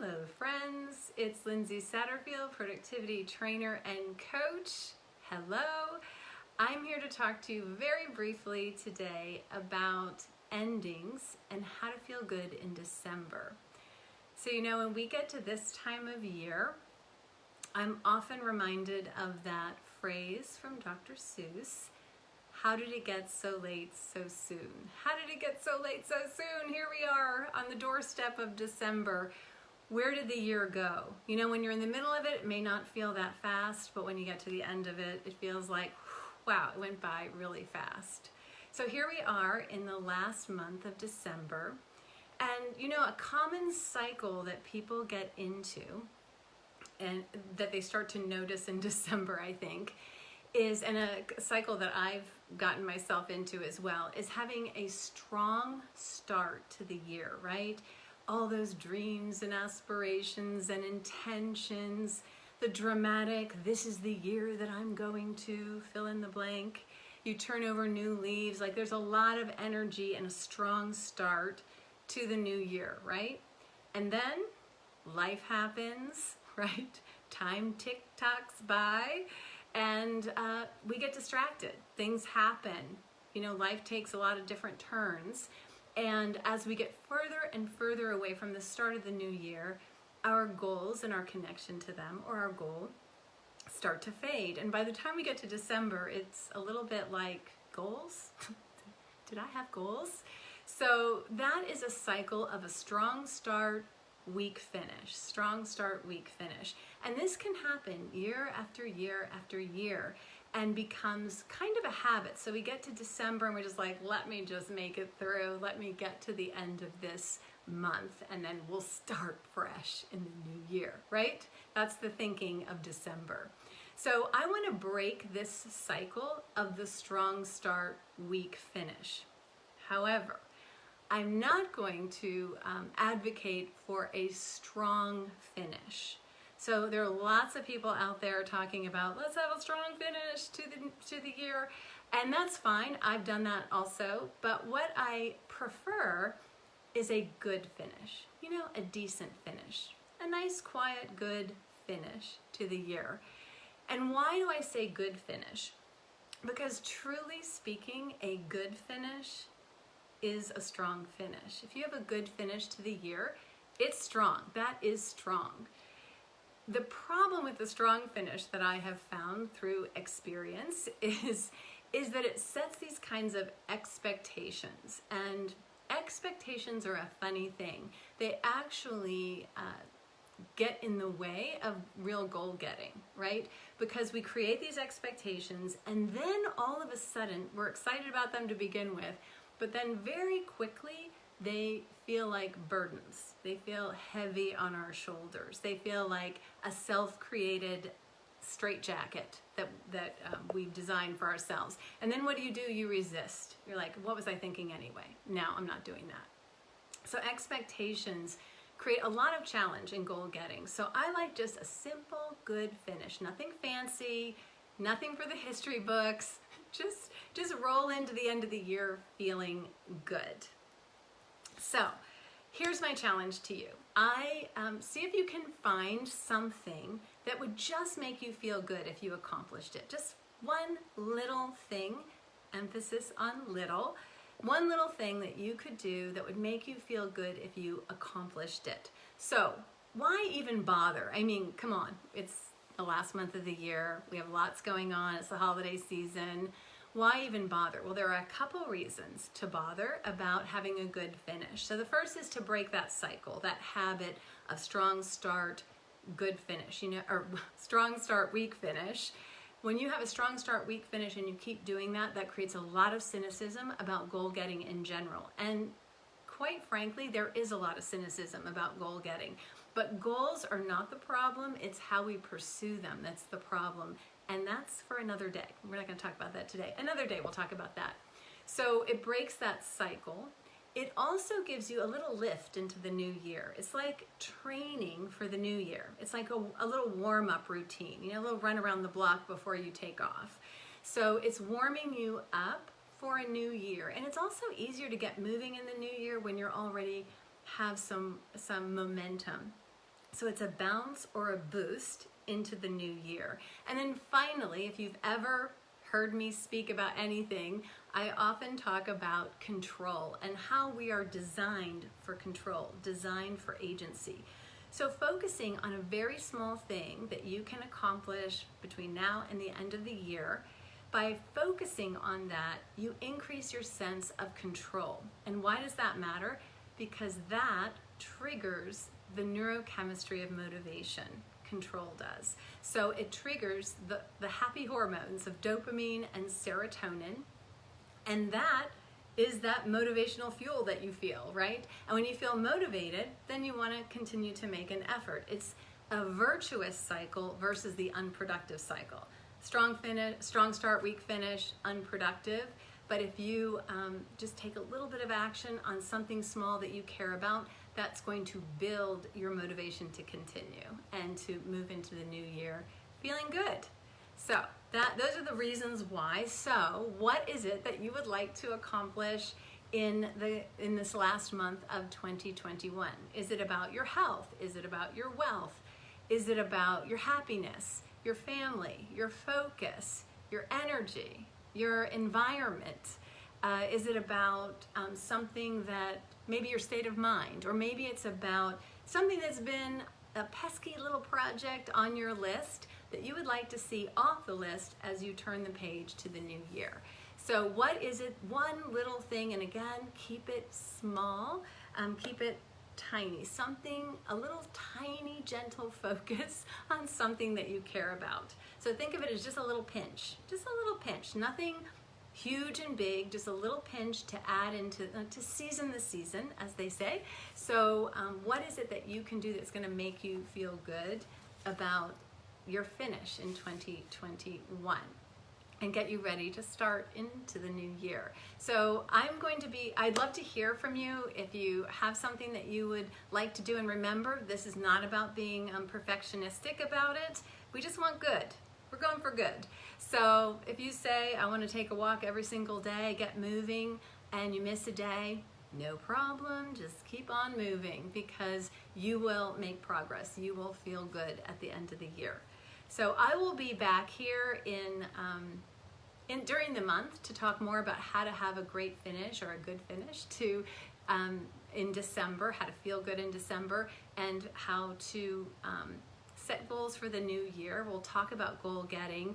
Hello friends, it's Lindsay Satterfield, productivity trainer and coach. Hello, I'm here to talk to you very briefly today about endings and how to feel good in December. So when we get to this time of year, I'm often reminded of that phrase from Dr. Seuss. How did it get so late so soon? How did it get so late so soon? Here we are on the doorstep of December. Where did the year go? When you're in the middle of it, it may not feel that fast, but when you get to the end of it, it feels like, wow, it went by really fast. So here we are in the last month of December. And a common cycle that people get into and that they start to notice in December, I think, is, and a cycle that I've gotten myself into as well, is having a strong start to the year, right? All those dreams and aspirations and intentions, the dramatic, this is the year that I'm going to fill in the blank. You turn over new leaves, like there's a lot of energy and a strong start to the new year, right? And then life happens, right? Time tick-tocks by. And we get distracted. Things happen. Life takes a lot of different turns. And as we get further and further away from the start of the new year, our goals and our connection to them, or our goal, start to fade. And by the time we get to December, it's a little bit like, goals? Did I have goals? So that is a cycle of a strong start, weak finish, strong start, weak finish. And this can happen year after year after year and becomes kind of a habit. So we get to December and we're just like, let me just make it through. Let me get to the end of this month and then we'll start fresh in the new year, right? That's the thinking of December. So I want to break this cycle of the strong start, weak finish. However, I'm not going to advocate for a strong finish. So there are lots of people out there talking about, let's have a strong finish to the year, and that's fine. I've done that also, but what I prefer is a good finish, a decent finish, a nice, quiet, good finish to the year. And why do I say good finish? Because truly speaking, a good finish is a strong finish. If you have a good finish to the year, it's strong. That is strong. The problem with the strong finish that I have found through experience is that it sets these kinds of expectations. And expectations are a funny thing. They actually get in the way of real goal getting, right? Because we create these expectations and then all of a sudden we're excited about them to begin with, but then very quickly they feel like burdens. They feel heavy on our shoulders. They feel like a self-created straitjacket that we've designed for ourselves. And then what do? You resist. You're like, what was I thinking anyway? No, I'm not doing that. So expectations create a lot of challenge in goal getting. So I like just a simple, good finish. Nothing fancy, nothing for the history books. Just roll into the end of the year feeling good. So here's my challenge to you. See if you can find something that would just make you feel good if you accomplished it. Just one little thing, emphasis on little, one little thing that you could do that would make you feel good if you accomplished it. So why even bother? I mean, come on, it's the last month of the year. We have lots going on. It's the holiday season. Why even bother? Well, there are a couple reasons to bother about having a good finish. So the first is to break that cycle, that habit of strong start, good finish, or strong start, weak finish. When you have a strong start, weak finish, and you keep doing that, that creates a lot of cynicism about goal getting in general. And quite frankly, there is a lot of cynicism about goal getting. But goals are not the problem. It's how we pursue them that's the problem. And that's for another day. We're not going to talk about that today. Another day we'll talk about that. So it breaks that cycle. It also gives you a little lift into the new year. It's like training for the new year. It's like a little warm-up routine, a little run around the block before you take off. So it's warming you up for a new year. And it's also easier to get moving in the new year when you're already have some momentum. So it's a bounce or a boost into the new year. And then finally, if you've ever heard me speak about anything, I often talk about control and how we are designed for control, designed for agency. So focusing on a very small thing that you can accomplish between now and the end of the year, by focusing on that, you increase your sense of control. And why does that matter? Because that triggers the neurochemistry of motivation. Control does. So it triggers the happy hormones of dopamine and serotonin, and that is that motivational fuel that you feel, right? And when you feel motivated, then you want to continue to make an effort. It's a virtuous cycle versus the unproductive cycle. Strong start, weak finish, unproductive. But if you just take a little bit of action on something small that you care about, that's going to build your motivation to continue and to move into the new year feeling good. So those are the reasons why. So what is it that you would like to accomplish in this last month of 2021? Is it about your health? Is it about your wealth? Is it about your happiness, your family, your focus, your energy, your environment? Is it about something that maybe your state of mind, or maybe it's about something that's been a pesky little project on your list that you would like to see off the list as you turn the page to the new year? So what is it? One little thing, and again, keep it small, keep it tiny, something, a little tiny gentle focus on something that you care about. So think of it as just a little pinch, nothing huge and big, just a little pinch to add into, to season the season, as they say. So what is it that you can do that's going to make you feel good about your finish in 2021 and get you ready to start into the new year? So I'd love to hear from you if you have something that you would like to do. And remember, this is not about being perfectionistic about it. We just want good. We're going for good. So if you say, I want to take a walk every single day, get moving, and you miss a day, no problem. Just keep on moving, because you will make progress. You will feel good at the end of the year. So I will be back here during the month to talk more about how to have a great finish, or a good finish to in December, how to feel good in December, and how to set goals for the new year. We'll talk about goal getting.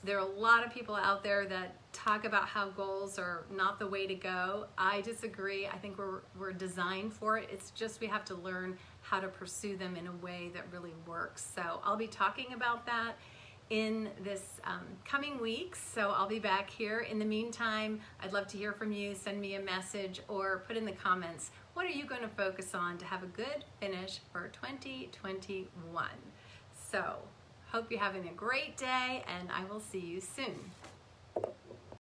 There are a lot of people out there that talk about how goals are not the way to go. I disagree. I think we're designed for it. It's just we have to learn how to pursue them in a way that really works. So I'll be talking about that in this coming weeks. So I'll be back here. In the meantime, I'd love to hear from you. Send me a message or put in the comments, what are you going to focus on to have a good finish for 2021? So hope you're having a great day, and I will see you soon.